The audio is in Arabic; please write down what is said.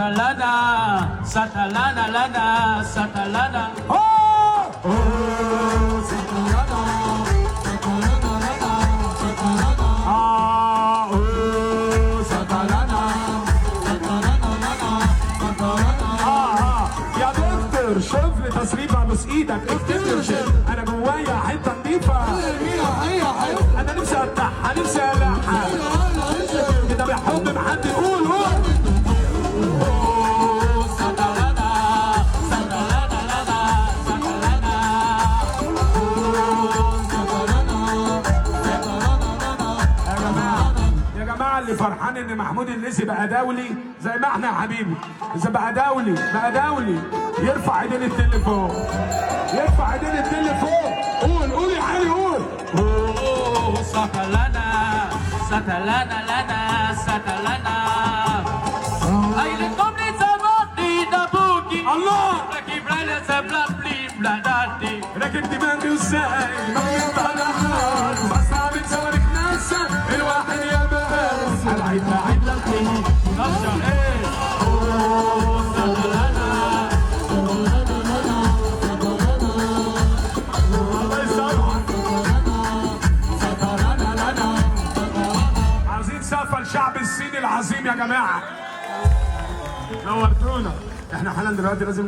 Satalana, Satalana, Lana, Satalana. Oh, Satalana, Satalana, Satalana. Ah, oh, Satalana, Satalana, Satalana. يا دكتور شوف لي تصريف ابوس ايدك افتكر انا جوايا حته نضيفه. انا نفسي افتحها نفسي الحها كده بحب بحد يقول اللي فرحان ان محمود الليثي بقى دولي زي ما احنا يا حبيبي. اذا بقى دولي يرفع ايدين التليفون يرفع ايدين التليفون. قول يا علي قول. Satalana, Satalana, Lana, Satalana. Ay, le comni saboti da buki. الله Raki brada sabla plim bladati. راكب دماغي وازاي ما بيطلعهاش بس عم تصورك ناسا الواحد يا بس العيد بعيد للقيم. Nasha, eh. Satalana. الله يسامحك. عايزين سقفة الشعب الصيني العظيم يا جماعة. نورتونا. احنا حالا دلوقتي لازم